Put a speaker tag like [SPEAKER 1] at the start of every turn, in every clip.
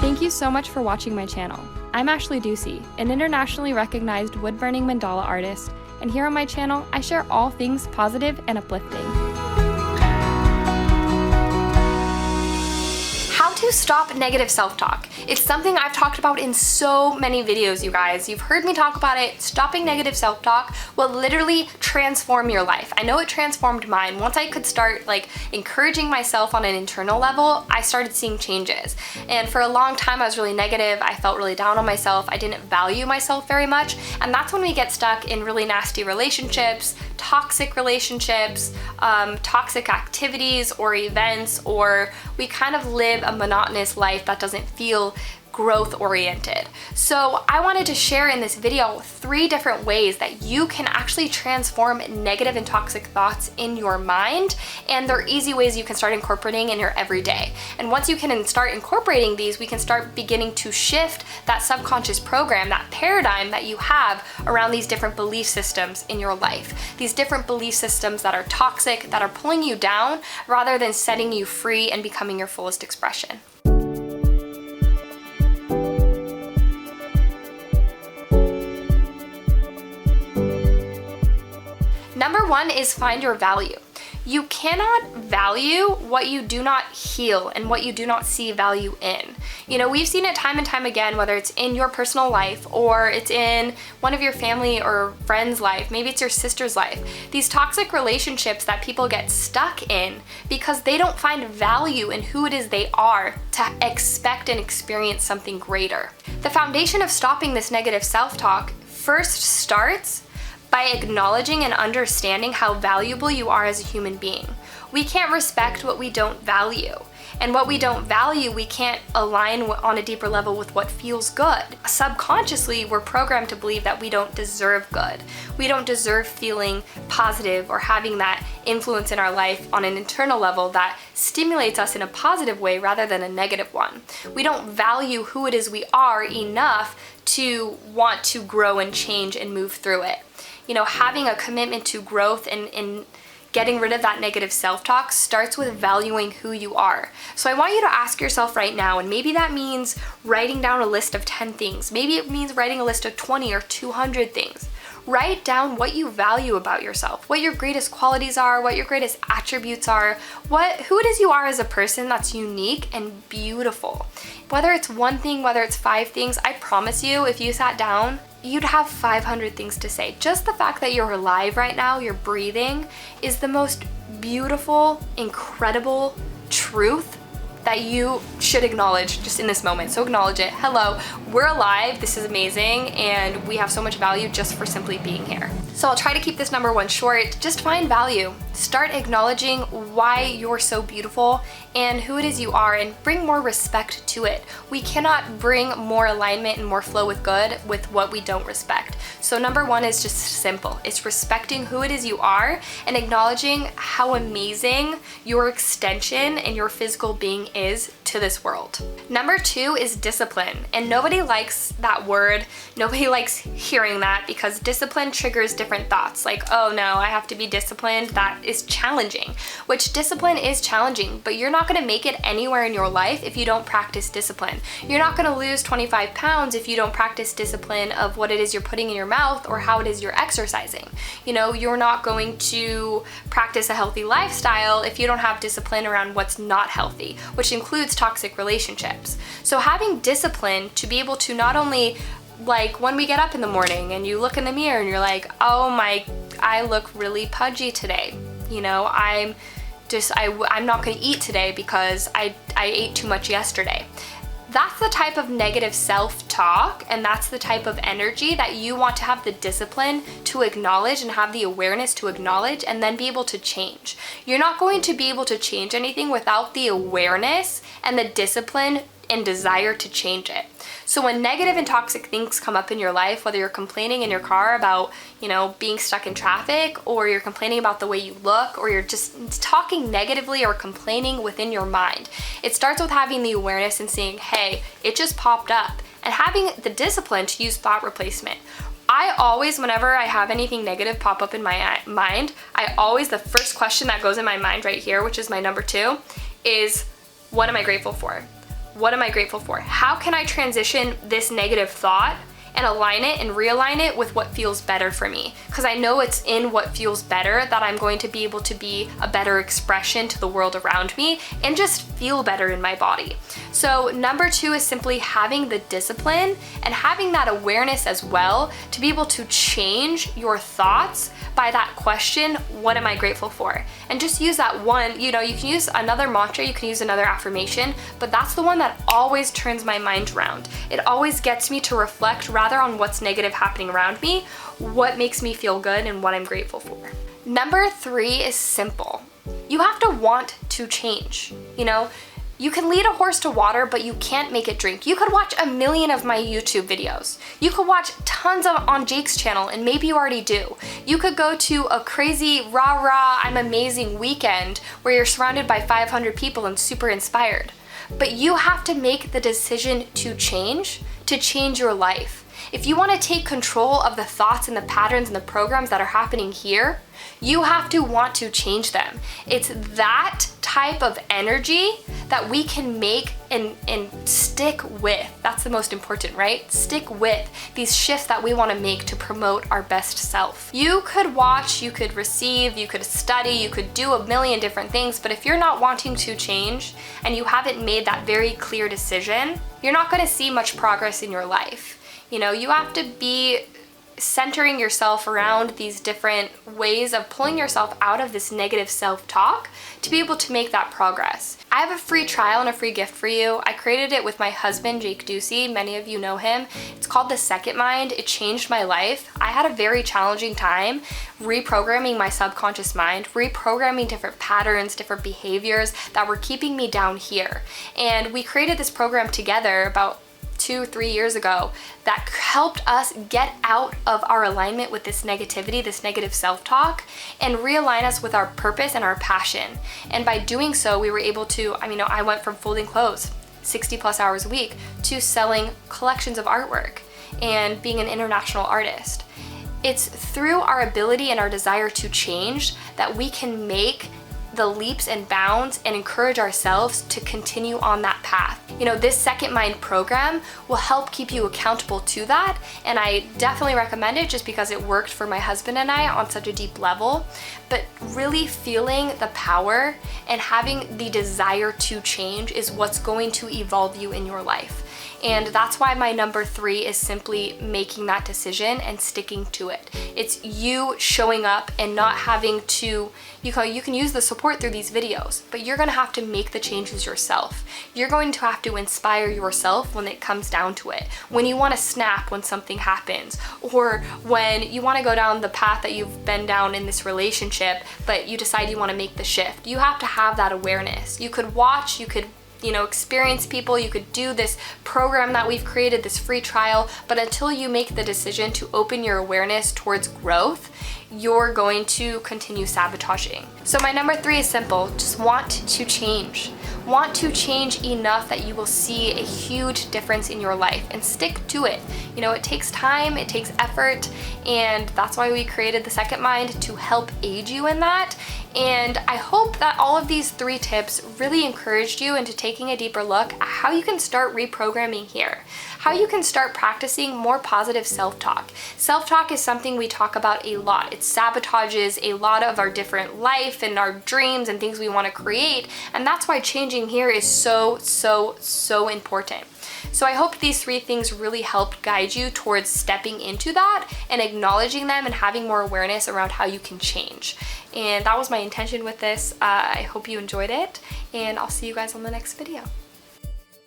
[SPEAKER 1] Thank you so much for watching my channel. I'm Ashley Ducey, an internationally recognized wood-burning mandala artist, and here on my channel, I share all things positive and uplifting. How to stop negative self-talk. It's something I've talked about in so many videos, you guys. You've heard me talk about it. Stopping negative self-talk will literally transform your life. I know it transformed mine. Once I could start encouraging myself on an internal level, I started seeing changes. And for a long time, I was really negative. I felt really down on myself. I didn't value myself very much. And that's when we get stuck in really nasty relationships, toxic activities or events, or we kind of live a monotonous life that doesn't feel growth oriented. So I wanted to share in this video 3 different ways that you can actually transform negative and toxic thoughts in your mind, and they're easy ways you can start incorporating in your everyday. And once you can start incorporating these, we can start beginning to shift that subconscious program, that paradigm that you have around these different belief systems in your life. These different belief systems that are toxic, that are pulling you down, rather than setting you free and becoming your fullest expression. Number 1 is find your value. You cannot value what you do not heal and what you do not see value in. You know, we've seen it time and time again, whether it's in your personal life or it's in one of your family or friends' life, maybe it's your sister's life. These toxic relationships that people get stuck in because they don't find value in who it is they are to expect and experience something greater. The foundation of stopping this negative self-talk first starts by acknowledging and understanding how valuable you are as a human being. We can't respect what we don't value. And what we don't value, we can't align on a deeper level with what feels good. Subconsciously, we're programmed to believe that we don't deserve good. We don't deserve feeling positive or having that influence in our life on an internal level that stimulates us in a positive way rather than a negative one. We don't value who it is we are enough to want to grow and change and move through it. You know, having a commitment to growth and getting rid of that negative self-talk starts with valuing who you are. So I want you to ask yourself right now, and maybe that means writing down a list of 10 things. Maybe it means writing a list of 20 or 200 things. Write down what you value about yourself, what your greatest qualities are, what your greatest attributes are, who it is you are as a person that's unique and beautiful. Whether it's one thing, whether it's 5 things, I promise you, if you sat down, you'd have 500 things to say. Just the fact that you're alive right now, you're breathing, is the most beautiful, incredible truth that you should acknowledge just in this moment. So acknowledge it. Hello, we're alive, this is amazing, and we have so much value just for simply being here. So I'll try to keep this number 1 short. Just find value. Start acknowledging why you're so beautiful and who it is you are, and bring more respect to it. We cannot bring more alignment and more flow with good with what we don't respect. So number 1 is just simple. It's respecting who it is you are and acknowledging how amazing your extension and your physical being is to this world. Number 2 is discipline. And nobody likes that word. Nobody likes hearing that because discipline triggers different thoughts. Like, oh no, I have to be disciplined. That is challenging, which discipline is challenging, but you're not going to make it anywhere in your life if you don't practice discipline. You're not going to lose 25 pounds if you don't practice discipline of what it is you're putting in your mouth or how it is you're exercising. You know, you're not going to practice a healthy lifestyle if you don't have discipline around what's not healthy, which includes toxic relationships. So having discipline to be able to not only, like, when we get up in the morning and you look in the mirror and you're like, oh my, I look really pudgy today. You know, I'm not gonna eat today because I ate too much yesterday. That's the type of negative self-talk, and that's the type of energy that you want to have the discipline to acknowledge and have the awareness to acknowledge and then be able to change. You're not going to be able to change anything without the awareness and the discipline and desire to change it. So when negative and toxic things come up in your life, whether you're complaining in your car about, you know, being stuck in traffic, or you're complaining about the way you look, or you're just talking negatively or complaining within your mind, it starts with having the awareness and saying, hey, it just popped up, and having the discipline to use thought replacement. I always, whenever I have anything negative pop up in my mind, the first question that goes in my mind right here, which is my number 2, is what am I grateful for? what am I grateful for? How can I transition this negative thought and align it and realign it with what feels better for me? Because I know it's in what feels better that I'm going to be able to be a better expression to the world around me and just feel better in my body. So number 2 is simply having the discipline and having that awareness as well to be able to change your thoughts by that question, what am I grateful for? And just use that one, you can use another mantra, you can use another affirmation, but that's the one that always turns my mind around. It always gets me to reflect rather on what's negative happening around me, what makes me feel good, and what I'm grateful for. Number 3 is simple. You have to want to change. You can lead a horse to water, but you can't make it drink. You could watch a million of my YouTube videos. You could watch tons on Jake's channel, and maybe you already do. You could go to a crazy rah-rah, I'm amazing weekend where you're surrounded by 500 people and super inspired. But you have to make the decision to change your life. If you want to take control of the thoughts and the patterns and the programs that are happening here, you have to want to change them. It's that type of energy that we can make and stick with. That's the most important, right? Stick with these shifts that we want to make to promote our best self. You could watch, you could receive, you could study, you could do a million different things, but if you're not wanting to change and you haven't made that very clear decision, you're not going to see much progress in your life. You have to be centering yourself around these different ways of pulling yourself out of this negative self-talk to be able to make that progress. I have a free trial and a free gift for you. I created it with my husband, Jake Ducey. Many of you know him. It's called The Second Mind. It changed my life. I had a very challenging time reprogramming my subconscious mind, reprogramming different patterns, different behaviors that were keeping me down here. And we created this program together about 2-3 years ago that helped us get out of our alignment with this negativity, this negative self-talk, and realign us with our purpose and our passion. And by doing so, we were able to, I went from folding clothes 60 plus hours a week to selling collections of artwork and being an international artist. It's through our ability and our desire to change that we can make the leaps and bounds and encourage ourselves to continue on that path. This Second Mind program will help keep you accountable to that, and I definitely recommend it just because it worked for my husband and I on such a deep level. But really feeling the power and having the desire to change is what's going to evolve you in your life. And that's why my number 3 is simply making that decision and sticking to it. It's you showing up and not having to, you can use the support through these videos, but you're gonna have to make the changes yourself. You're going to have to inspire yourself when it comes down to it. When you wanna snap when something happens, or when you wanna go down the path that you've been down in this relationship, but you decide you wanna make the shift. You have to have that awareness. You could watch, you could experience people, you could do this program that we've created, this free trial, but until you make the decision to open your awareness towards growth, you're going to continue sabotaging. So my number 3 is simple, just want to change. Want to change enough that you will see a huge difference in your life, and stick to it. It takes time, it takes effort, and that's why we created the Second Mind, to help aid you in that. And I hope that all of these 3 tips really encouraged you into taking a deeper look at how you can start reprogramming here, how you can start practicing more positive self-talk. Self-talk is something we talk about a lot. It sabotages a lot of our different life and our dreams and things we want to create, and that's why changing here is so important. So I hope these 3 things really helped guide you towards stepping into that and acknowledging them and having more awareness around how you can change. And that was my intention with this. I hope you enjoyed it, and I'll see you guys on the next video.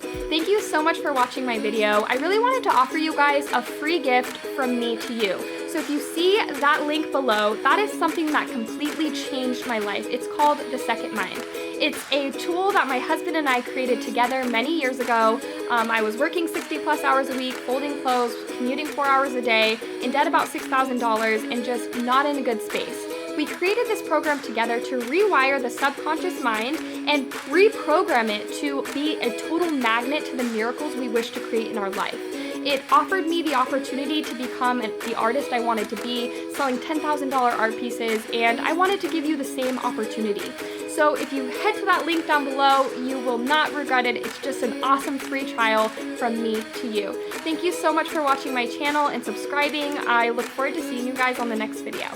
[SPEAKER 1] Thank you so much for watching my video. I really wanted to offer you guys a free gift from me to you. So if you see that link below, that is something that completely changed my life. It's called The Second Mind. It's a tool that my husband and I created together many years ago. I was working 60 plus hours a week, folding clothes, commuting 4 hours a day, in debt about $6,000, and just not in a good space. We created this program together to rewire the subconscious mind and reprogram it to be a total magnet to the miracles we wish to create in our life. It offered me the opportunity to become the artist I wanted to be, selling $10,000 art pieces, and I wanted to give you the same opportunity. So if you head to that link down below, you will not regret it. It's just an awesome free trial from me to you. Thank you so much for watching my channel and subscribing. I look forward to seeing you guys on the next video.